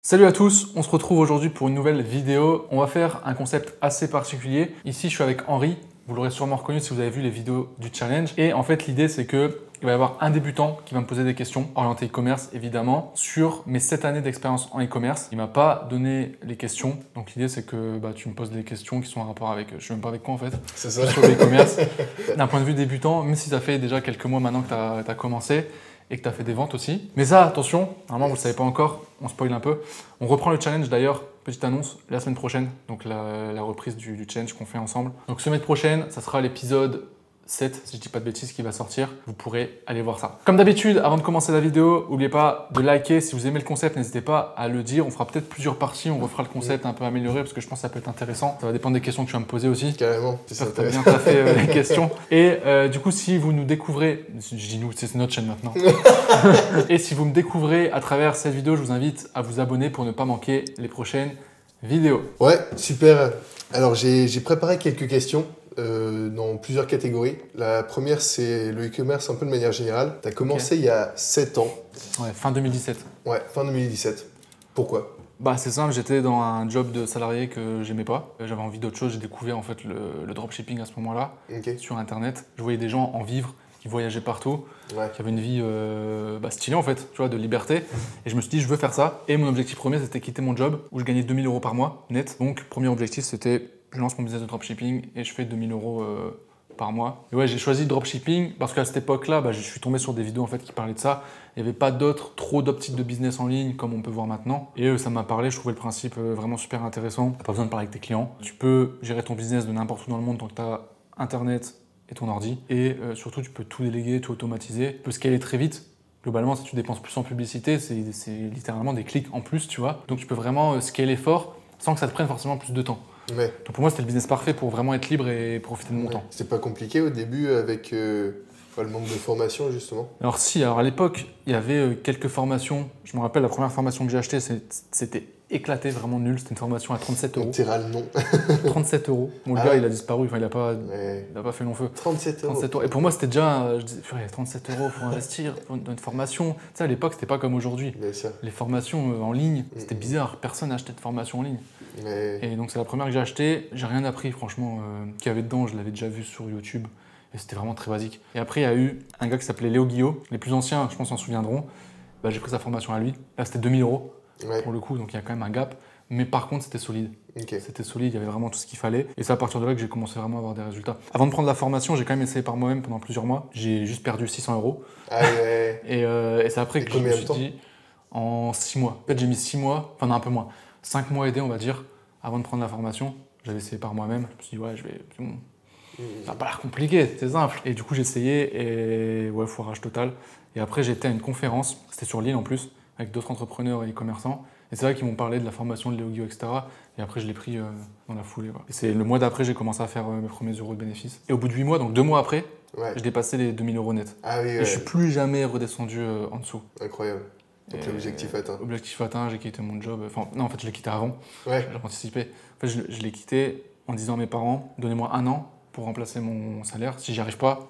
Salut à tous, on se retrouve aujourd'hui pour une nouvelle vidéo. On va faire un concept assez particulier. Ici, je suis avec Henri. Vous l'aurez sûrement reconnu si vous avez vu les vidéos du challenge. Et en fait, l'idée, c'est que il va y avoir un débutant qui va me poser des questions, orientées e-commerce évidemment, sur mes 7 années d'expérience en e-commerce. Il m'a pas donné les questions. Donc l'idée, c'est que tu me poses des questions qui sont en rapport avec, je sais même pas avec quoi en fait, c'est ça. Sur l'e-commerce. D'un point de vue débutant, même si ça fait déjà quelques mois maintenant que tu as commencé, et que tu as fait des ventes aussi. Mais ça, attention, normalement, vous ne le savez pas encore, on spoil un peu. On reprend le challenge d'ailleurs, petite annonce, la semaine prochaine, donc la reprise du challenge qu'on fait ensemble. Donc semaine prochaine, ça sera l'épisode 7, si je dis pas de bêtises, qui va sortir. Vous pourrez aller voir ça. Comme d'habitude, avant de commencer la vidéo, n'oubliez pas de liker. Si vous aimez le concept, n'hésitez pas à le dire. On fera peut-être plusieurs parties, on refera le concept un peu amélioré parce que je pense que ça peut être intéressant. Ça va dépendre des questions que tu vas me poser aussi. Carrément. J'espère que tu as bien taffé les questions. Et du coup, si vous nous découvrez, je dis nous, c'est notre chaîne maintenant. Et si vous me découvrez à travers cette vidéo, je vous invite à vous abonner pour ne pas manquer les prochaines vidéos. Ouais, super. Alors, j'ai préparé quelques questions dans plusieurs catégories. La première, c'est le e-commerce un peu de manière générale. Tu as commencé il y a 7 ans. Ouais, fin 2017. Ouais, fin 2017. Pourquoi? C'est simple, j'étais dans un job de salarié que j'aimais pas. J'avais envie d'autre chose. J'ai découvert en fait le dropshipping à ce moment-là sur Internet. Je voyais des gens en vivre, qui voyageaient partout, qui avaient une vie stylée en fait, tu vois, de liberté. Et je me suis dit, je veux faire ça. Et mon objectif premier, c'était quitter mon job où je gagnais 2000 € par mois net. Donc, premier objectif, c'était je lance mon business de dropshipping et je fais 2000 € par mois. Et ouais, j'ai choisi le dropshipping parce qu'à cette époque-là, je suis tombé sur des vidéos en fait qui parlaient de ça. Il n'y avait pas trop d'autres types de business en ligne comme on peut voir maintenant. Et ça m'a parlé, je trouvais le principe vraiment super intéressant. T'as pas besoin de parler avec tes clients. Tu peux gérer ton business de n'importe où dans le monde tant que tu as Internet et ton ordi. Et surtout, tu peux tout déléguer, tout automatiser. Tu peux scaler très vite. Globalement, si tu dépenses plus en publicité, c'est littéralement des clics en plus, tu vois. Donc tu peux vraiment scaler fort sans que ça te prenne forcément plus de temps. Ouais. Donc pour moi, c'était le business parfait pour vraiment être libre et profiter de mon temps. C'était pas compliqué au début avec le manque de formation, justement? Alors si, à l'époque, il y avait quelques formations. Je me rappelle, la première formation que j'ai achetée, c'était éclaté, vraiment nul. C'était une formation à 37 €. Littéralement. 37 €. Bon, le gars, il a disparu, il n'a pas fait long feu. 37 €. 37 €. Et pour moi, c'était déjà, je disais, 37 € pour investir dans une formation. Tu sais, à l'époque, c'était pas comme aujourd'hui. Les formations en ligne, c'était bizarre. Personne n'achetait de formation en ligne. Et donc, c'est la première que j'ai achetée. J'ai rien appris, franchement. Qu'il y avait dedans, je l'avais déjà vu sur YouTube. Et c'était vraiment très basique. Et après, il y a eu un gars qui s'appelait Léo Guillot. Les plus anciens, je pense, s'en souviendront. J'ai pris sa formation à lui. Là, c'était 2000 € pour le coup. Donc, il y a quand même un gap. Mais par contre, c'était solide. C'était solide, il y avait vraiment tout ce qu'il fallait. Et c'est à partir de là que j'ai commencé vraiment à avoir des résultats. Avant de prendre la formation, j'ai quand même essayé par moi-même pendant plusieurs mois. J'ai juste perdu 600 €. Ah ouais. Et c'est après que je me suis dit, en 6 mois. En fait, j'ai mis 6 mois, enfin non, un peu moins. 5 mois aidés, on va dire, avant de prendre la formation. J'avais essayé par moi-même. Je me suis dit, ouais, c'est bon. Ça n'a pas l'air compliqué, c'est simple. Et du coup, j'ai essayé et ouais, foirage total. Et après, j'étais à une conférence, c'était sur Lille en plus, avec d'autres entrepreneurs et e-commerçants. Et c'est là qu'ils m'ont parlé de la formation de Léo Guillot, etc. Et après, je l'ai pris dans la foulée. Et c'est le mois d'après, j'ai commencé à faire mes premiers euros de bénéfices. Et au bout de 8 mois, donc 2 mois après, je dépassais les 2000 € net. Ah oui, et je suis plus jamais redescendu en dessous. Incroyable. Donc l'objectif atteint. Objectif atteint, j'ai quitté mon job. Enfin, non, en fait, je l'ai quitté avant. Ouais. J'ai anticipé. En fait, je l'ai quitté en disant à mes parents, donnez-moi 1 an pour remplacer mon salaire. Si j'y arrive pas,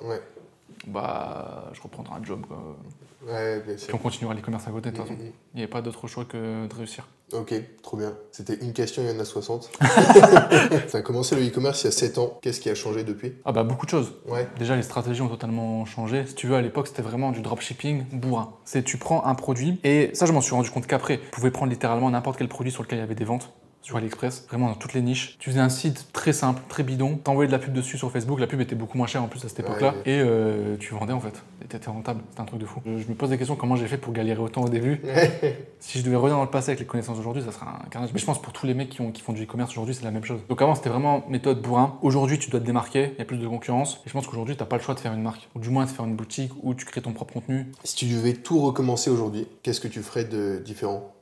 je reprendrai un job. Quoi. Ouais, bien sûr. Puis on continuera l'e-commerce à côté de toute façon. Il n'y avait pas d'autre choix que de réussir. Ok, trop bien. C'était une question, il y en a 60. Tu as commencé le e-commerce il y a 7 ans. Qu'est-ce qui a changé depuis? Beaucoup de choses. Ouais. Déjà, les stratégies ont totalement changé. Si tu veux, à l'époque, c'était vraiment du dropshipping bourrin. C'est tu prends un produit, et ça, je m'en suis rendu compte qu'après. Tu pouvais prendre littéralement n'importe quel produit sur lequel il y avait des ventes. Sur AliExpress, vraiment dans toutes les niches. Tu faisais un site très simple, très bidon, t'envoyais de la pub dessus sur Facebook, la pub était beaucoup moins chère en plus à cette époque-là, et tu vendais en fait, et t'étais rentable, c'était un truc de fou. Je me pose des questions, comment j'ai fait pour galérer autant au début. Si je devais revenir dans le passé avec les connaissances d'aujourd'hui, ça serait un carnage. Mais je pense pour tous les mecs qui font du e-commerce aujourd'hui, c'est la même chose. Donc avant, c'était vraiment méthode bourrin. Aujourd'hui, tu dois te démarquer, il y a plus de concurrence, et je pense qu'aujourd'hui, t'as pas le choix de faire une marque, ou du moins de faire une boutique, où tu crées ton propre contenu. Si tu devais tout recommencer aujourd'hui, qu'est-ce que tu ferais de différent?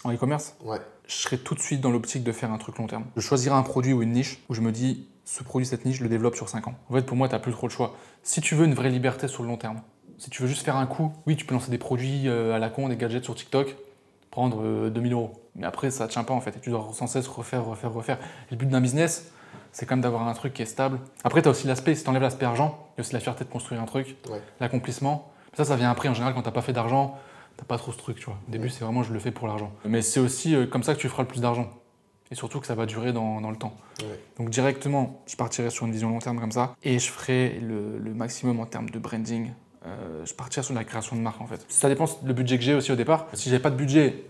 En e-commerce? Ouais. Je serais tout de suite dans l'optique de faire un truc long terme. Je choisirais un produit ou une niche où je me dis, ce produit, cette niche, je le développe sur 5 ans. En fait, pour moi, tu n'as plus trop le choix. Si tu veux une vraie liberté sur le long terme, si tu veux juste faire un coup, oui, tu peux lancer des produits à la con, des gadgets sur TikTok, prendre 2000 €. Mais après, ça ne tient pas en fait. Et tu dois sans cesse refaire. Et le but d'un business, c'est quand même d'avoir un truc qui est stable. Après, tu as aussi l'aspect, si tu enlèves l'aspect argent, il y a aussi la fierté de construire un truc, l'accomplissement. Ça vient après. En général, quand tu n'as pas fait d'argent, t'as pas trop ce truc, tu vois. Au début, c'est vraiment je le fais pour l'argent. Mais c'est aussi comme ça que tu feras le plus d'argent. Et surtout que ça va durer dans le temps. Donc directement, je partirai sur une vision long terme comme ça et je ferai le maximum en termes de branding. Je partirai sur la création de marque en fait. Ça dépend du budget que j'ai aussi au départ. Si j'avais pas de budget,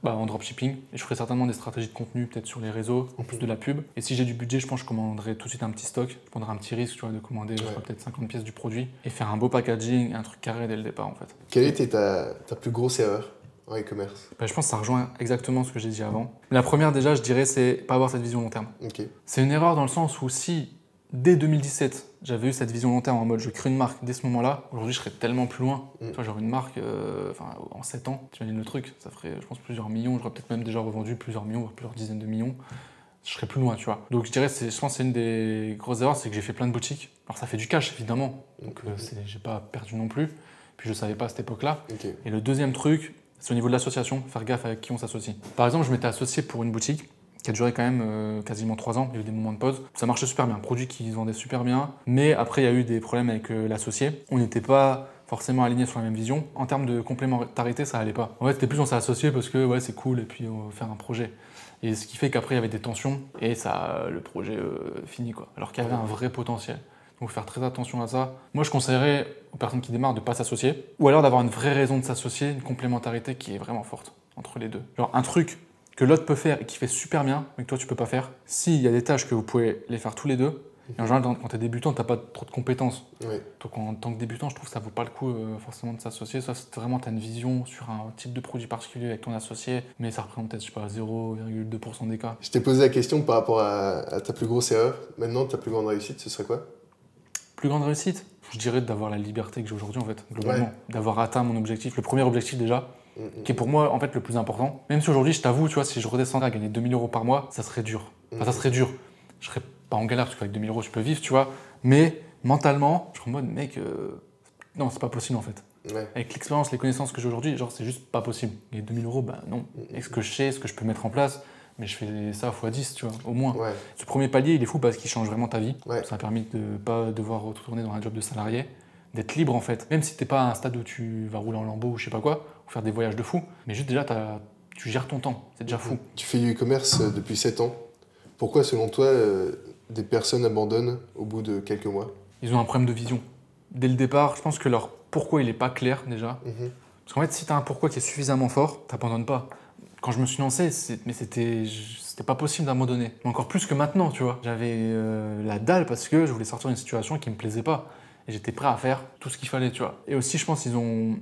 en dropshipping. Et je ferai certainement des stratégies de contenu, peut-être sur les réseaux, en plus de la pub. Et si j'ai du budget, je pense que je commanderai tout de suite un petit stock. Je prendrai un petit risque, tu vois, de commander peut-être 50 pièces du produit et faire un beau packaging, un truc carré dès le départ en fait. Quelle était ta plus grosse erreur en e-commerce? Je pense que ça rejoint exactement ce que j'ai dit avant. La première déjà, je dirais, c'est pas avoir cette vision long terme. C'est une erreur dans le sens où si dès 2017, j'avais eu cette vision long terme en mode je crée une marque dès ce moment-là, aujourd'hui je serais tellement plus loin. Tu vois, genre une marque, en 7 ans, tu imagines le truc, ça ferait je pense plusieurs millions, j'aurais peut-être même déjà revendu plusieurs millions, voire plusieurs dizaines de millions. Je serais plus loin, tu vois. Donc je dirais, je pense que c'est une des grosses erreurs, c'est que j'ai fait plein de boutiques. Alors ça fait du cash évidemment, donc j'ai pas perdu non plus. Puis je savais pas à cette époque-là. Et le deuxième truc, c'est au niveau de l'association, faire gaffe avec qui on s'associe. Par exemple, je m'étais associé pour une boutique qui a duré quand même quasiment 3 ans, il y a eu des moments de pause. Ça marchait super bien, un produit qui se vendait super bien, mais après il y a eu des problèmes avec l'associé. On n'était pas forcément alignés sur la même vision. En termes de complémentarité, ça allait pas. En fait, c'était plus on s'est associé parce que ouais, c'est cool et puis on va faire un projet. Et ce qui fait qu'après il y avait des tensions et ça, le projet fini quoi. Alors qu'il y avait un vrai potentiel. Donc faire très attention à ça. Moi je conseillerais aux personnes qui démarrent de ne pas s'associer, ou alors d'avoir une vraie raison de s'associer, une complémentarité qui est vraiment forte entre les deux. Genre un truc que l'autre peut faire et qui fait super bien, mais que toi tu peux pas faire. S'il y a des tâches que vous pouvez les faire tous les deux, et en général quand tu es débutant, tu n'as pas trop de compétences. Donc en tant que débutant, je trouve que ça vaut pas le coup forcément de s'associer. Soit si vraiment tu as une vision sur un type de produit particulier avec ton associé, mais ça représente peut-être, je sais pas, 0,2% des cas. Je t'ai posé la question par rapport à ta plus grosse erreur. Maintenant, ta plus grande réussite, ce serait quoi? Plus grande réussite, je dirais d'avoir la liberté que j'ai aujourd'hui en fait, globalement. D'avoir atteint mon objectif, le premier objectif déjà, qui est pour moi en fait le plus important. Même si aujourd'hui, je t'avoue, tu vois, si je redescendais à gagner 2000 € par mois, ça serait dur. Enfin, ça serait dur. Je serais pas en galère parce qu'avec 2000 € je peux vivre, tu vois. Mais mentalement, je suis en mode mec, non, c'est pas possible en fait. Avec l'expérience, les connaissances que j'ai aujourd'hui, genre c'est juste pas possible. Gagner 2000 €, bah non. Et ce que je sais, ce que je peux mettre en place, mais je fais ça x 10, tu vois, au moins. Ce premier palier, il est fou parce qu'il change vraiment ta vie. Ça a permis de ne pas devoir retourner dans un job de salarié, d'être libre en fait. Même si t'es pas à un stade où tu vas rouler en lambeau ou je sais pas quoi, ou faire des voyages de fou, mais juste déjà, tu gères ton temps, c'est déjà fou. Tu fais du e-commerce depuis 7 ans. Pourquoi, selon toi, des personnes abandonnent au bout de quelques mois? Ils ont un problème de vision. Dès le départ, je pense que leur pourquoi il n'est pas clair déjà. Parce qu'en fait, si tu as un pourquoi qui est suffisamment fort, tu n'abandonnes pas. Quand je me suis lancé, c'était pas possible d'abandonner. Mais encore plus que maintenant, tu vois. J'avais la dalle parce que je voulais sortir d'une situation qui me plaisait pas. Et j'étais prêt à faire tout ce qu'il fallait, tu vois. Et aussi, je pense qu'ils ont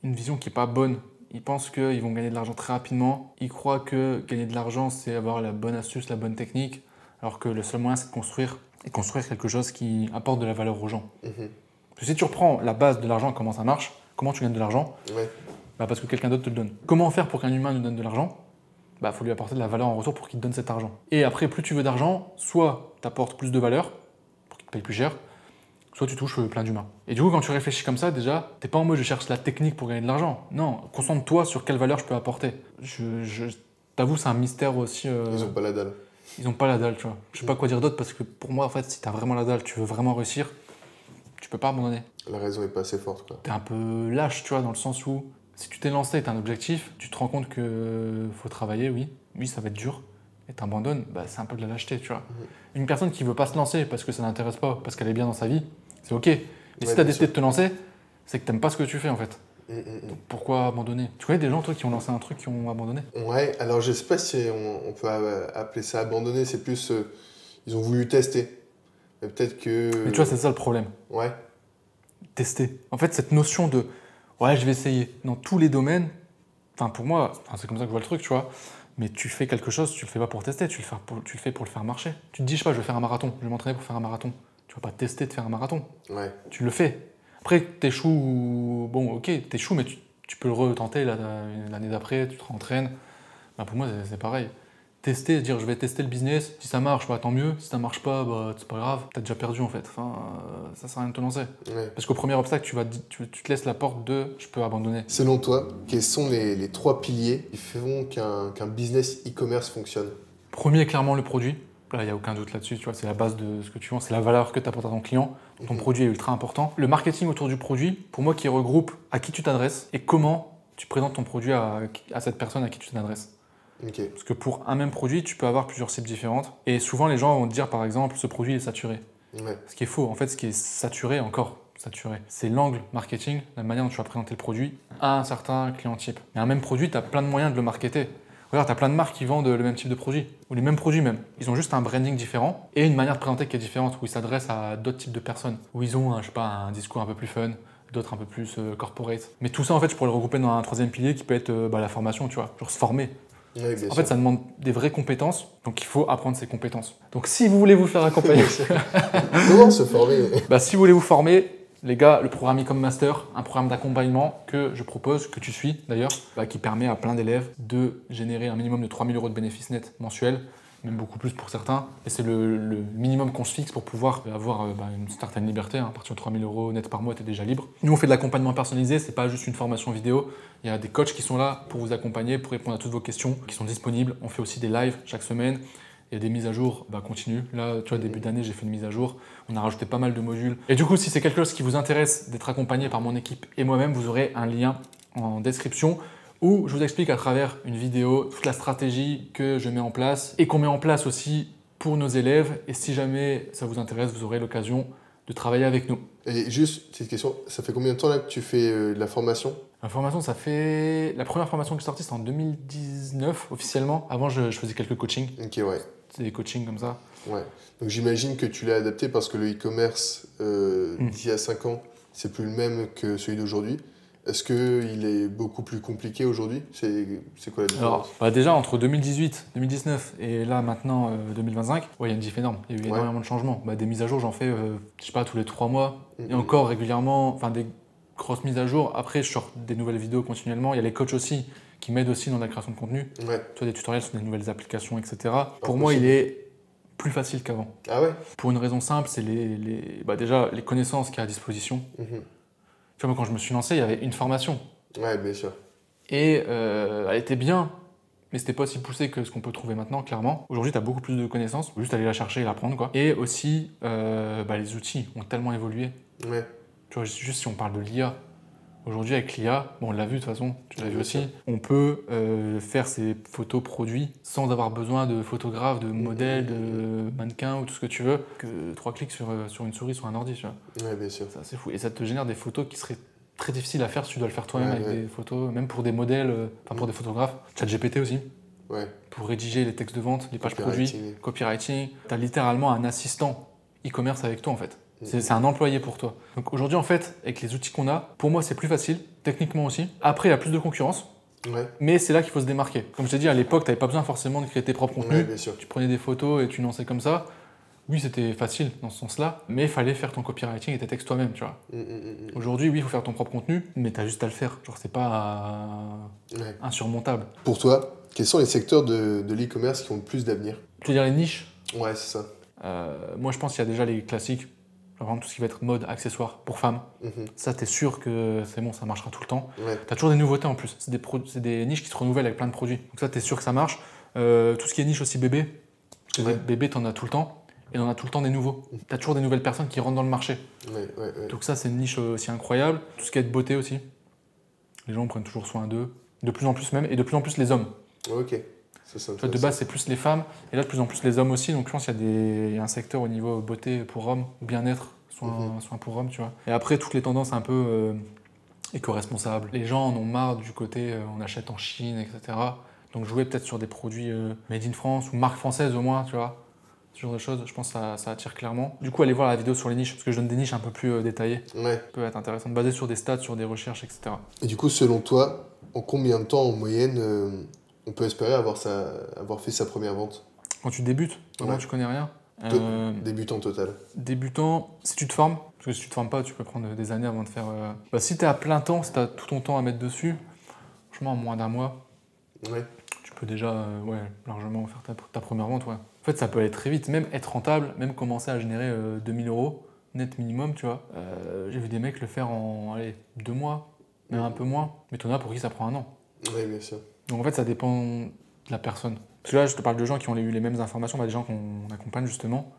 une vision qui est pas bonne. Ils pensent qu'ils vont gagner de l'argent très rapidement. Ils croient que gagner de l'argent, c'est avoir la bonne astuce, la bonne technique. Alors que le seul moyen, c'est de construire. Et construire quelque chose qui apporte de la valeur aux gens. Parce que si tu reprends la base de l'argent, comment ça marche, comment tu gagnes de l'argent, parce que quelqu'un d'autre te le donne. Comment faire pour qu'un humain nous donne de l'argent? Faut lui apporter de la valeur en retour pour qu'il te donne cet argent. Et après, plus tu veux d'argent, soit tu apportes plus de valeur pour qu'il te paye plus cher, soit tu touches plein d'humains. Et du coup, quand tu réfléchis comme ça, déjà, t'es pas en mode je cherche la technique pour gagner de l'argent. Non, concentre-toi sur quelle valeur je peux apporter. Je t'avoue, c'est un mystère aussi. Ils ont pas la dalle. Ils ont pas la dalle, tu vois. Je sais pas quoi dire d'autre parce que pour moi, en fait, si t'as vraiment la dalle, tu veux vraiment réussir, tu peux pas abandonner. La raison est pas assez forte, quoi. T'es un peu lâche, tu vois, dans le sens où si tu t'es lancé et t'as un objectif, tu te rends compte que faut travailler, oui, ça va être dur, et t'abandonnes, c'est un peu de la lâcheté, tu vois. Une personne qui veut pas se lancer parce que ça l'intéresse pas, parce qu'elle est bien dans sa vie, c'est ok. Mais si t'as décidé de te lancer, c'est que t'aimes pas ce que tu fais en fait. Donc pourquoi abandonner? Tu connais des gens, toi, qui ont lancé un truc, qui ont abandonné? Ouais, alors je sais pas si on peut appeler ça abandonner, c'est plus ils ont voulu tester. Mais peut-être que. Mais tu vois, c'est ça le problème. Tester. En fait, cette notion de ouais, je vais essayer dans tous les domaines, pour moi, c'est comme ça que je vois le truc, tu vois. Mais tu fais quelque chose, tu le fais pas pour tester, tu le fais pour le faire marcher. Tu te dis, je sais pas, je vais faire un marathon, je vais m'entraîner pour faire un marathon. Tu vas pas tester de faire un marathon. Tu le fais. Après, t'échoues, bon, ok, t'échoues, mais tu peux le retenter l'année d'après, tu te rentraînes. Pour moi, c'est pareil. Tester, dire je vais tester le business, si ça marche, tant mieux, si ça marche pas, c'est pas grave, t'as déjà perdu en fait, ça sert à rien de te lancer. Parce qu'au premier obstacle, tu te laisses la porte de je peux abandonner. Selon toi, quels sont les 3 piliers qui feront qu'un business e-commerce fonctionne? Premier, clairement, le produit. Là, il n'y a aucun doute là-dessus, tu vois, c'est la base de ce que tu vends, c'est la valeur que tu apportes à ton client. Ton produit est ultra important. Le marketing autour du produit, pour moi, qui regroupe à qui tu t'adresses et comment tu présentes ton produit à cette personne à qui tu t'adresses. Okay. Parce que pour un même produit, tu peux avoir plusieurs cibles différentes. Et souvent, les gens vont te dire, par exemple, ce produit est saturé. Ouais. Ce qui est faux. En fait, ce qui est saturé, c'est l'angle marketing, la manière dont tu vas présenter le produit à un certain client type. Mais un même produit, tu as plein de moyens de le marketer. Regarde, tu as plein de marques qui vendent le même type de produit, ou les mêmes produits même. Ils ont juste un branding différent et une manière de présenter qui est différente, où ils s'adressent à d'autres types de personnes, où ils ont, je sais pas, un discours un peu plus fun, d'autres un peu plus corporate. Mais tout ça, en fait, je pourrais le regrouper dans un troisième pilier qui peut être la formation, tu vois, genre se former. Oui, en fait, ça demande des vraies compétences, donc il faut apprendre ces compétences. Donc si vous voulez vous faire accompagner... Comment se former? Si vous voulez vous former, les gars, le programme Ecom Master, un programme d'accompagnement que je propose, que tu suis d'ailleurs, qui permet à plein d'élèves de générer un minimum de 3 000 € de bénéfices nets mensuels, même beaucoup plus pour certains. Et c'est le minimum qu'on se fixe pour pouvoir avoir une certaine liberté. À partir de 3 000 € net par mois, tu es déjà libre. Nous, on fait de l'accompagnement personnalisé, c'est pas juste une formation vidéo. Il y a des coachs qui sont là pour vous accompagner, pour répondre à toutes vos questions, qui sont disponibles. On fait aussi des lives chaque semaine. Il y a des mises à jour continues. Là, tu vois, début d'année, j'ai fait une mise à jour. On a rajouté pas mal de modules. Et du coup, si c'est quelque chose qui vous intéresse d'être accompagné par mon équipe et moi-même, vous aurez un lien en description où je vous explique à travers une vidéo toute la stratégie que je mets en place et qu'on met en place aussi pour nos élèves. Et si jamais ça vous intéresse, vous aurez l'occasion de travailler avec nous. Et juste, petite question, ça fait combien de temps là que tu fais de la formation? La formation, ça fait... La première formation que j'ai sortie, c'était en 2019 officiellement. Avant, je faisais quelques coachings. Ok, ouais. C'est des coachings comme ça. Ouais. Donc j'imagine que tu l'as adapté parce que le e-commerce d'il y a 5 ans, c'est plus le même que celui d'aujourd'hui. Est-ce qu'il est beaucoup plus compliqué aujourd'hui? C'est quoi la différence? Alors, déjà, entre 2018, 2019 et là, maintenant, 2025, il y a une diff énorme. Il y a eu énormément de changements. Des mises à jour, j'en fais, je sais pas, tous les 3 mois. Et encore régulièrement, des grosses mises à jour. Après, je sors des nouvelles vidéos continuellement. Il y a les coachs aussi qui m'aident aussi dans la création de contenu. Ouais. Tu vois, des tutoriels sur des nouvelles applications, etc. Pour moi, il est plus facile qu'avant. Ah ouais? Pour une raison simple, c'est déjà les connaissances qu'il y a à disposition. Tu vois, moi, quand je me suis lancé, il y avait une formation. Ouais, bien sûr. Et elle était bien, mais c'était pas aussi poussé que ce qu'on peut trouver maintenant, clairement. Aujourd'hui, tu as beaucoup plus de connaissances, faut juste aller la chercher et l'apprendre, quoi. Et aussi, les outils ont tellement évolué. Ouais. Tu vois, juste si on parle de l'IA, aujourd'hui avec l'IA, on l'a vu de toute façon, tu l'as vu aussi, sûr. on peut faire ses photos produits sans avoir besoin de photographes, de modèles, de mannequins ou tout ce que tu veux, que 3 clics sur une souris, sur un ordi, tu vois. Ouais, bien sûr. C'est assez fou. Et ça te génère des photos qui seraient très difficiles à faire si tu dois le faire toi-même avec des photos, même pour des modèles, pour des photographes. ChatGPT aussi. Ouais. Pour rédiger les textes de vente, les pages produits, copywriting. Tu as littéralement un assistant e-commerce avec toi en fait. C'est un employé pour toi. Donc aujourd'hui en fait, avec les outils qu'on a, pour moi c'est plus facile, techniquement aussi. Après il y a plus de concurrence, mais c'est là qu'il faut se démarquer. Comme je t'ai dit, à l'époque, tu n'avais pas besoin forcément de créer tes propres contenus. Ouais, bien sûr. Tu prenais des photos et tu lançais comme ça. Oui, c'était facile dans ce sens-là, mais il fallait faire ton copywriting et tes textes toi-même, tu vois. Aujourd'hui, oui, il faut faire ton propre contenu, mais tu as juste à le faire. Genre, c'est pas insurmontable. Pour toi, quels sont les secteurs de l'e-commerce qui ont le plus d'avenir? Tu veux dire les niches? Ouais, c'est ça. Moi, je pense qu'il y a déjà les classiques, genre vraiment tout ce qui va être mode, accessoires pour femmes. Ça, t'es sûr que c'est bon, ça marchera tout le temps. T'as toujours des nouveautés en plus. C'est des niches qui se renouvellent avec plein de produits. Donc ça, t'es sûr que ça marche. Tout ce qui est niche aussi bébé, parce que des bébés, t'en as tout le temps. Et on a tout le temps des nouveaux. Tu as toujours des nouvelles personnes qui rentrent dans le marché. Donc ça, c'est une niche aussi incroyable. Tout ce qui est de beauté aussi. Les gens prennent toujours soin d'eux. De plus en plus même. Et de plus en plus les hommes. Ok. Ça, de base, c'est plus les femmes. Et là, de plus en plus les hommes aussi. Donc je pense qu'il y a un secteur au niveau beauté pour hommes, bien-être, soins pour hommes, tu vois. Et après, toutes les tendances un peu éco-responsables. Les gens en ont marre du côté on achète en Chine, etc. Donc jouer peut-être sur des produits made in France ou marques françaises au moins, tu vois. Ce genre de choses, je pense que ça attire clairement. Du coup, allez voir la vidéo sur les niches, parce que je donne des niches un peu plus détaillées. Ça peut être intéressant, basées sur des stats, sur des recherches, etc. Et du coup, selon toi, en combien de temps en moyenne on peut espérer avoir fait sa première vente? Quand tu débutes, vraiment tu connais rien. Débutant total. Débutant, si tu te formes, parce que si tu te formes pas, tu peux prendre des années avant de faire... si tu es à plein temps, si tu as tout ton temps à mettre dessus, franchement, en moins d'un mois, tu peux déjà largement faire ta première vente. En fait, ça peut aller très vite, même être rentable, même commencer à générer 2 000 € net minimum, tu vois. J'ai vu des mecs le faire en 2 mois, même un peu moins, mais t'en as pour qui ça prend 1 an. Oui, bien sûr. Donc en fait, ça dépend de la personne. Parce que là, je te parle de gens qui ont eu les mêmes informations, des gens qu'on accompagne justement.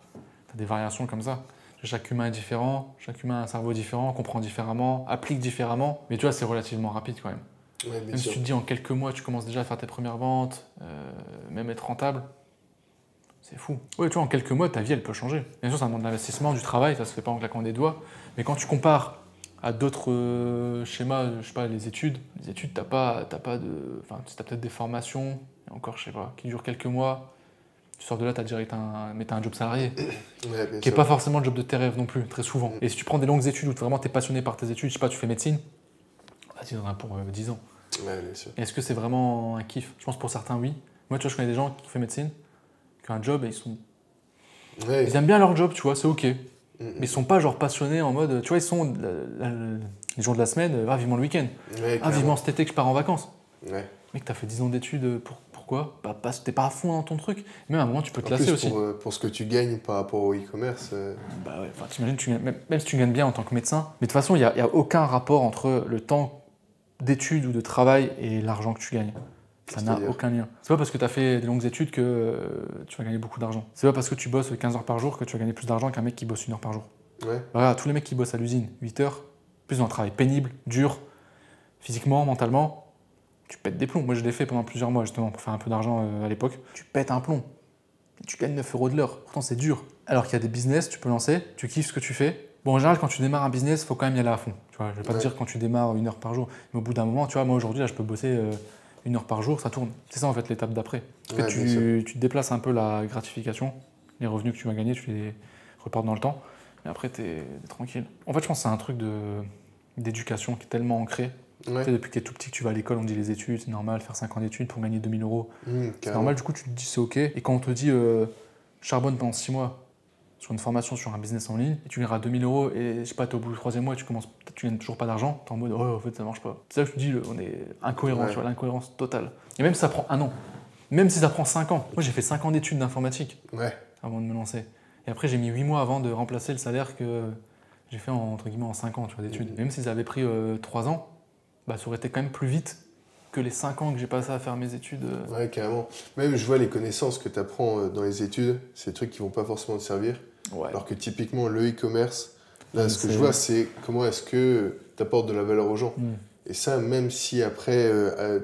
Tu as des variations comme ça. Chaque humain est différent, chaque humain a un cerveau différent, comprend différemment, applique différemment, mais tu vois, c'est relativement rapide quand même. Ouais, même si tu te dis en quelques mois, tu commences déjà à faire tes premières ventes, même être rentable, c'est fou. Oui, tu vois, en quelques mois, ta vie, elle peut changer. Bien sûr, ça demande de l'investissement, du travail, ça se fait pas en claquant des doigts. Mais quand tu compares à d'autres schémas, je sais pas, les études, t'as pas de... Enfin, t'as peut-être des formations, et encore, je sais pas, qui durent quelques mois. Tu sors de là, t'as direct un job salarié, qui n'est pas forcément le job de tes rêves non plus, très souvent. Et si tu prends des longues études où vraiment t'es passionné par tes études, je sais pas, tu fais médecine, tu en as pour 10 ans. Ouais, bien sûr. Est-ce que c'est vraiment un kiff? Je pense pour certains, oui. Moi, tu vois, je connais des gens qui font médecine, qui ont un job et ils aiment bien leur job, tu vois, c'est ok. Mais ils sont pas genre passionnés en mode, tu vois, ils sont les jours de la semaine, vivement le week-end. Vivement cet été que je pars en vacances. Mec, t'as fait 10 ans d'études, pourquoi? Parce que t'es pas à fond dans ton truc. Même à un moment, tu peux te lasser aussi. Pour ce que tu gagnes par rapport au e-commerce. Bah ouais, t'imagines, même si tu gagnes bien en tant que médecin, mais de toute façon, il n'y a aucun rapport entre le temps d'études ou de travail et l'argent que tu gagnes. Ça n'a aucun lien. C'est pas parce que tu as fait des longues études que tu vas gagner beaucoup d'argent. C'est pas parce que tu bosses 15 heures par jour que tu vas gagner plus d'argent qu'un mec qui bosse 1 heure par jour. Voilà, tous les mecs qui bossent à l'usine 8 heures, plus dans un travail pénible, dur, physiquement, mentalement, tu pètes des plombs. Moi, je l'ai fait pendant plusieurs mois justement pour faire un peu d'argent à l'époque. Tu pètes un plomb. Tu gagnes 9 € de l'heure. Pourtant, c'est dur. Alors qu'il y a des business, tu peux lancer, tu kiffes ce que tu fais. Bon, en général, quand tu démarres un business, il faut quand même y aller à fond. Tu vois, je vais pas te dire quand tu démarres 1 heure par jour, mais au bout d'un moment, tu vois, moi aujourd'hui, là, je peux bosser 1 heure par jour, ça tourne. C'est ça en fait l'étape d'après. Tu te déplaces un peu la gratification, les revenus que tu vas gagner, tu les reportes dans le temps, et après, tu es tranquille. En fait, je pense que c'est un truc d'éducation qui est tellement ancré. Tu sais, depuis que tu es tout petit, que tu vas à l'école, on dit les études, c'est normal, faire 5 ans d'études pour gagner 2 000 €. C'est normal, du coup, tu te dis c'est ok. Et quand on te dit charbonne pendant 6 mois sur une formation sur un business en ligne, et tu gagneras 2 000 € et je sais pas, t'es au bout du 3e mois et tu gagnes toujours pas d'argent, t'es en mode en fait ça marche pas. C'est ça que je te dis, on est incohérent, tu vois, l'incohérence totale. Et même si ça prend 1 an, même si ça prend 5 ans. Moi j'ai fait 5 ans d'études d'informatique avant de me lancer. Et après j'ai mis 8 mois avant de remplacer le salaire que j'ai fait entre guillemets en 5 ans d'études. Même si ça avait pris 3 ans, bah, ça aurait été quand même plus vite que les 5 ans que j'ai passé à faire mes études. Ouais, carrément. Même je vois les connaisses que tu apprends dans les études, c'est des trucs qui vont pas forcément te servir. Alors que typiquement le e-commerce, là ce que je vois c'est comment est-ce que tu apportes de la valeur aux gens. Et ça, même si après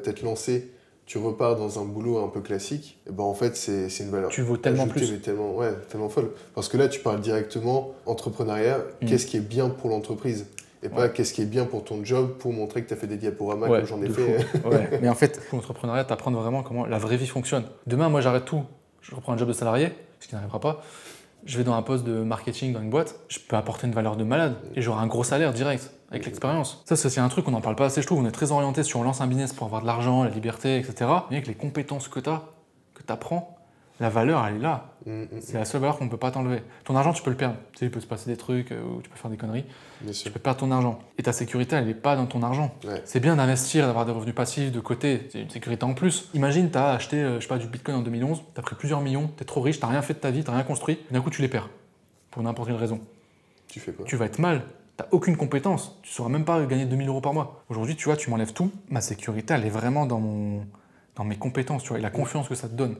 t'être lancé, tu repars dans un boulot un peu classique, et ben en fait c'est une valeur. Tu vaux tellement plus. Mais tellement folle. Parce que là tu parles directement entrepreneuriat, qu'est-ce qui est bien pour l'entreprise et pas qu'est-ce qui est bien pour ton job pour montrer que tu as fait des diaporamas comme j'en ai fait. Mais en fait, pour l'entrepreneuriat, tu apprends vraiment comment la vraie vie fonctionne. Demain, moi j'arrête tout, je reprends un job de salarié, ce qui n'arrivera pas. Je vais dans un poste de marketing dans une boîte, je peux apporter une valeur de malade et j'aurai un gros salaire direct avec l'expérience. Ça, c'est un truc qu'on n'en parle pas assez, je trouve. On est très orienté sur on lance un business pour avoir de l'argent, la liberté, etc. Mais avec les compétences que tu apprends, la valeur, elle est là. C'est la seule valeur qu'on ne peut pas t'enlever. Ton argent, tu peux le perdre. Tu sais, il peut se passer des trucs ou tu peux faire des conneries. Tu peux perdre ton argent. Et ta sécurité, elle n'est pas dans ton argent. C'est bien d'investir, d'avoir des revenus passifs de côté. C'est une sécurité en plus. Imagine, tu as acheté je sais pas, du Bitcoin en 2011, tu as pris plusieurs millions, tu es trop riche, tu n'as rien fait de ta vie, tu n'as rien construit. Et d'un coup, tu les perds. Pour n'importe quelle raison. Tu fais quoi? Tu vas être mal. Tu n'as aucune compétence. Tu ne sauras même pas gagner 2 000 € par mois. Aujourd'hui, tu vois, tu m'enlèves tout. Ma sécurité, elle est vraiment dans mes compétences, tu vois, et la confiance que ça te donne.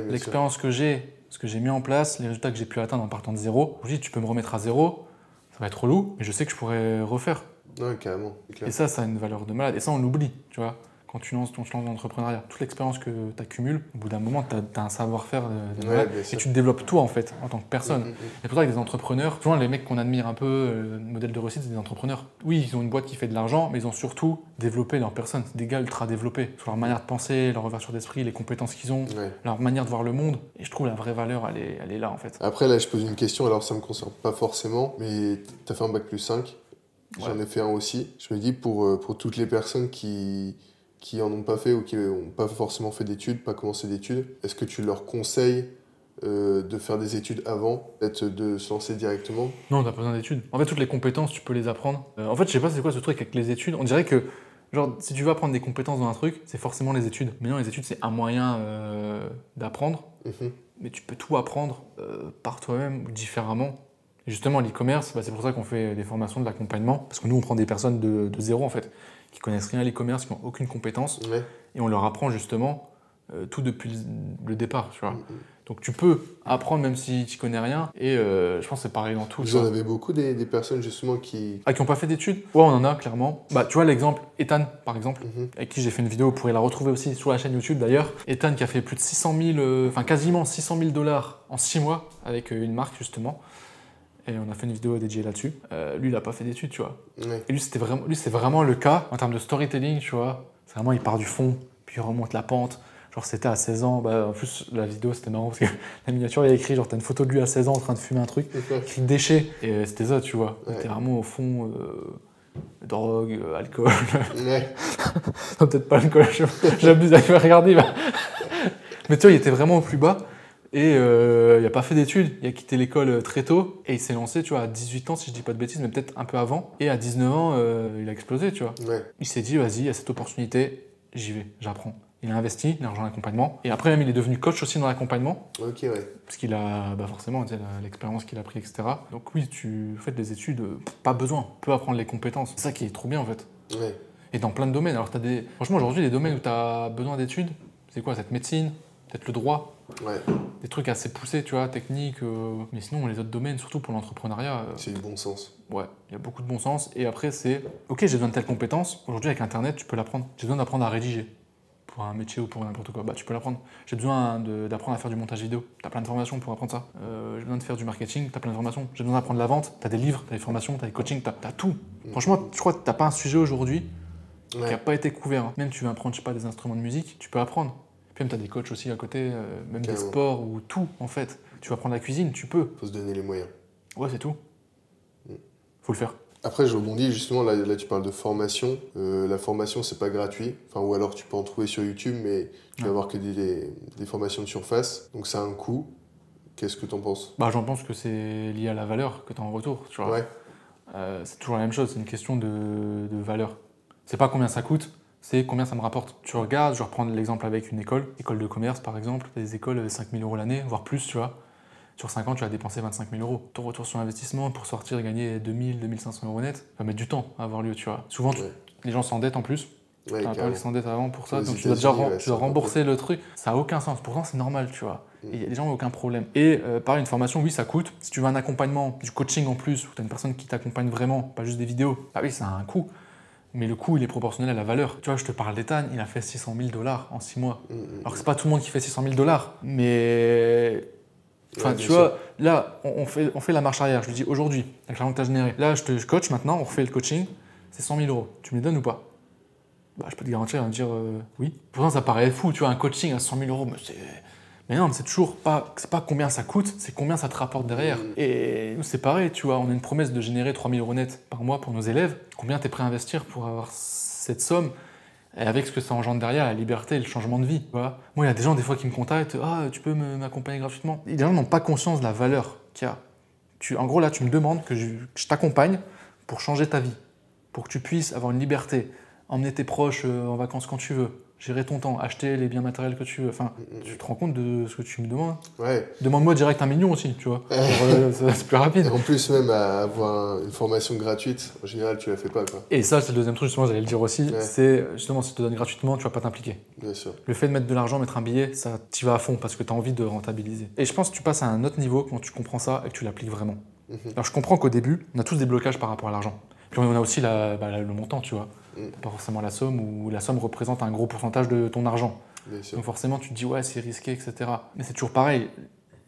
L'expérience que j'ai, ce que j'ai mis en place, les résultats que j'ai pu atteindre en partant de zéro. Aujourd'hui, tu peux me remettre à zéro, ça va être relou, mais je sais que je pourrais refaire. Ouais, carrément. Et ça a une valeur de malade. Et ça, on l'oublie, tu vois. Quand tu lances dans l'entrepreneuriat, toute l'expérience que tu accumules, au bout d'un moment, tu as un savoir-faire de malade, et tu te développes toi, en fait, en tant que personne. Et pour ça, avec des entrepreneurs, souvent les mecs qu'on admire un peu, le modèle de réussite, c'est des entrepreneurs. Oui, ils ont une boîte qui fait de l'argent, mais ils ont surtout développé leur personne. C'est des gars ultra développés sur leur manière de penser, leur ouverture d'esprit, les compétences qu'ils ont, leur manière de voir le monde. Et je trouve la vraie valeur, elle est là, en fait. Après, là, je pose une question, alors ça me concerne pas forcément, mais tu as fait un bac+5. J'en ai fait un aussi. Je me dis, pour toutes les personnes qui en ont pas fait ou qui n'ont pas forcément fait d'études, pas commencé d'études, est-ce que tu leur conseilles de faire des études avant, peut-être de se lancer directement? Non, t'as pas besoin d'études. En fait, toutes les compétences, tu peux les apprendre. En fait, je sais pas c'est quoi ce truc avec les études. On dirait que, genre, si tu veux apprendre des compétences dans un truc, c'est forcément les études. Mais non, les études, c'est un moyen d'apprendre. Mais tu peux tout apprendre par toi-même ou différemment. Et justement, l'e-commerce, c'est pour ça qu'on fait des formations, de l'accompagnement. Parce que nous, on prend des personnes de zéro, en fait, qui connaissent rien à l'e-commerce, qui n'ont aucune compétence. Et on leur apprend justement tout depuis le départ, tu vois. Donc tu peux apprendre même si tu connais rien. Et je pense que c'est pareil dans tout. Vous en avez beaucoup des personnes justement qui... Ah, qui n'ont pas fait d'études? Ouais, on en a clairement. Bah, tu vois l'exemple, Ethan par exemple, avec qui j'ai fait une vidéo, vous pourrez la retrouver aussi sur la chaîne YouTube d'ailleurs. Ethan qui a fait plus de 600 000, enfin quasiment 600 000 $ en 6 mois avec une marque justement. Et on a fait une vidéo dédiée là-dessus. Lui, il n'a pas fait d'études, tu vois. Ouais. Et lui, c'est vraiment le cas en termes de storytelling, tu vois. C'est vraiment, il part du fond, puis il remonte la pente. Genre, c'était à 16 ans. Bah, en plus, la vidéo, c'était marrant parce que la miniature, il y a écrit, genre, t'as une photo de lui à 16 ans en train de fumer un truc, écrit déchet. Et c'était ça, tu vois. C'était vraiment au fond, drogue, alcool. Ouais. Non, peut-être pas alcool, j'abuse avec regarder. Mais tu vois, il était vraiment au plus bas. Et il n'a pas fait d'études, il a quitté l'école très tôt et il s'est lancé, tu vois, à 18 ans, si je dis pas de bêtises, mais peut-être un peu avant. Et à 19 ans, il a explosé, tu vois. Ouais. Il s'est dit, vas-y, il y a cette opportunité, j'y vais, j'apprends. Il a investi, il a rejoint l'accompagnement. Et après, même, il est devenu coach aussi dans l'accompagnement. Ok, ouais. Parce qu'il a, bah forcément, l'expérience qu'il a pris, etc. Donc oui, tu fais des études, pas besoin, peut apprendre les compétences. C'est ça qui est trop bien, en fait. Ouais. Et dans plein de domaines. Alors, franchement, aujourd'hui, les domaines où tu as besoin d'études, c'est quoi? Cette médecine, peut-être le droit. Ouais. Des trucs assez poussés, tu vois, techniques. Mais sinon, les autres domaines, surtout pour l'entrepreneuriat... c'est du bon sens. Ouais, il y a beaucoup de bon sens. Et après, c'est... Ok, j'ai besoin de telle compétence. Aujourd'hui, avec Internet, tu peux l'apprendre. J'ai besoin d'apprendre à rédiger. Pour un métier ou pour n'importe quoi. Bah, tu peux l'apprendre. J'ai besoin d'apprendre à faire du montage vidéo. Tu as plein de formations pour apprendre ça. J'ai besoin de faire du marketing. Tu as plein de formations. J'ai besoin d'apprendre la vente. Tu as des livres, tu as des formations, tu as des coachings, tu as tout. Franchement, je crois que tu n'as pas un sujet aujourd'hui qui n'a pas été couvert. Hein. Même tu veux apprendre, je sais pas, des instruments de musique, tu peux apprendre. Puis même, tu as des coachs aussi à côté, même des sports ou tout, en fait. Tu vas apprendre la cuisine, tu peux. Faut se donner les moyens. Ouais, c'est tout. Faut le faire. Après, je rebondis justement, là tu parles de formation. La formation, c'est pas gratuit. Enfin, ou alors tu peux en trouver sur YouTube, mais tu vas avoir que des formations de surface. Donc ça a un coût. Qu'est-ce que tu en penses? Bah, j'en pense que c'est lié à la valeur que tu as en retour. Tu vois. Ouais. C'est toujours la même chose, c'est une question de valeur. C'est pas combien ça coûte, c'est combien ça me rapporte. Tu regardes, je vais reprendre l'exemple avec une école de commerce par exemple, des écoles 5 000 € l'année, voire plus, tu vois. Sur 5 ans, tu vas dépenser 25 000 €. Ton retour sur investissement pour sortir et gagner 2 000, 2 500 € net, va mettre du temps à avoir lieu, tu vois. Souvent, les gens s'endettent en plus. Ouais, ils s'endettent avant pour ça, donc tu dois rembourser le truc. Ça n'a aucun sens, pourtant c'est normal, tu vois. Et les gens n'ont aucun problème. Et pareil, une formation, oui, ça coûte. Si tu veux un accompagnement, du coaching en plus, où tu as une personne qui t'accompagne vraiment, pas juste des vidéos, bah oui, ça a un coût. Mais le coût, il est proportionnel à la valeur. Tu vois, je te parle d'Ethan, il a fait 600 000 $ en 6 mois. Alors que c'est pas tout le monde qui fait 600 000 $, mais... Enfin, tu vois, là, on fait la marche arrière. Je lui dis aujourd'hui, avec l'argent que tu as généré, là, je te coach maintenant, on refait le coaching, c'est 100 000 €. Tu me les donnes ou pas? Bah, je peux te garantir, il va me dire oui. Pourtant, ça paraît fou, tu vois, un coaching à 100 000 €, mais c'est... Mais non, c'est toujours pas, c'est pas combien ça coûte, c'est combien ça te rapporte derrière. Et nous, c'est pareil, tu vois, on a une promesse de générer 3 000 € net par mois pour nos élèves. Combien tu es prêt à investir pour avoir cette somme? Et avec ce que ça engendre derrière, la liberté et le changement de vie. Voilà. Moi, il y a des gens, des fois, qui me contactent. Ah, tu peux m'accompagner gratuitement. Et les gens n'ont pas conscience de la valeur qu'il y a. En gros, là, tu me demandes que je t'accompagne pour changer ta vie. Pour que tu puisses avoir une liberté, emmener tes proches en vacances quand tu veux, gérer ton temps, acheter les biens matériels que tu veux. Enfin, tu te rends compte de ce que tu me demandes? Ouais. Demande-moi direct 1 million aussi, tu vois. C'est plus rapide. Et en plus, même à avoir une formation gratuite, en général, tu la fais pas, quoi. Et ça, c'est le deuxième truc, justement, j'allais le dire aussi. Ouais. C'est justement, si tu te donnes gratuitement, tu vas pas t'impliquer. Bien sûr. Le fait de mettre de l'argent, mettre un billet, ça, tu vas à fond parce que tu as envie de rentabiliser. Et je pense que tu passes à un autre niveau quand tu comprends ça et que tu l'appliques vraiment. Alors, je comprends qu'au début, on a tous des blocages par rapport à l'argent. Puis on a aussi le montant, tu vois. Pas forcément la somme, ou la somme représente un gros pourcentage de ton argent. Donc forcément, tu te dis, ouais, c'est risqué, etc. Mais c'est toujours pareil.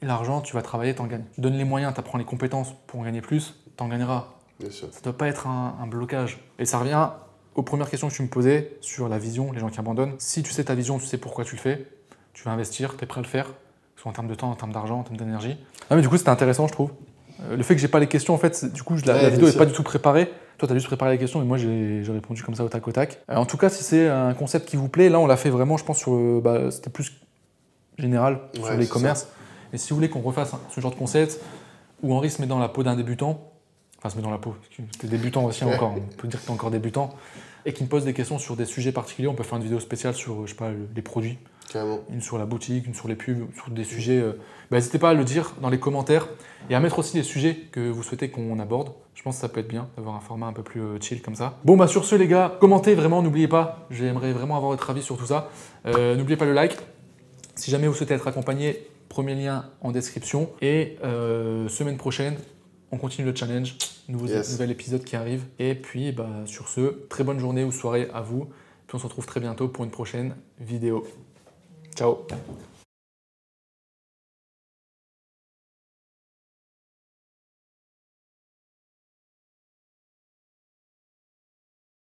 L'argent, tu vas travailler, t'en gagnes. Tu donnes les moyens, tu apprends les compétences pour en gagner plus, t'en gagneras. Bien sûr. Ça ne doit pas être un blocage. Et ça revient aux premières questions que tu me posais sur la vision, les gens qui abandonnent. Si tu sais ta vision, tu sais pourquoi tu le fais, tu vas investir, tu es prêt à le faire, soit en termes de temps, en termes d'argent, en termes d'énergie. Ah, mais du coup, c'était intéressant, je trouve. Le fait que j'ai pas les questions, en fait, du coup, la vidéo n'est pas du tout préparée. Toi, tu as juste préparé les questions et moi, j'ai répondu comme ça au tac au tac. En tout cas, si c'est un concept qui vous plaît, là, on l'a fait vraiment, je pense, sur... c'était plus général sur les commerces. Et si vous voulez qu'on refasse ce genre de concept, où Henri se met dans la peau d'un débutant, enfin, se met dans la peau, parce que t'es débutant aussi encore, on peut dire que t'es encore débutant, et qui me pose des questions sur des sujets particuliers, on peut faire une vidéo spéciale sur, je sais pas, les produits. Carrément. Une sur la boutique, une sur les pubs, sur des sujets. N'hésitez pas à le dire dans les commentaires et à mettre aussi les sujets que vous souhaitez qu'on aborde. Je pense que ça peut être bien d'avoir un format un peu plus chill comme ça. Bon, sur ce, les gars, commentez vraiment, n'oubliez pas. J'aimerais vraiment avoir votre avis sur tout ça. N'oubliez pas le like. Si jamais vous souhaitez être accompagné, Premier lien en description. Et semaine prochaine, on continue le challenge. Nouvel épisode qui arrive. Et puis, sur ce, très bonne journée ou soirée à vous. Puis on se retrouve très bientôt pour une prochaine vidéo. Ciao!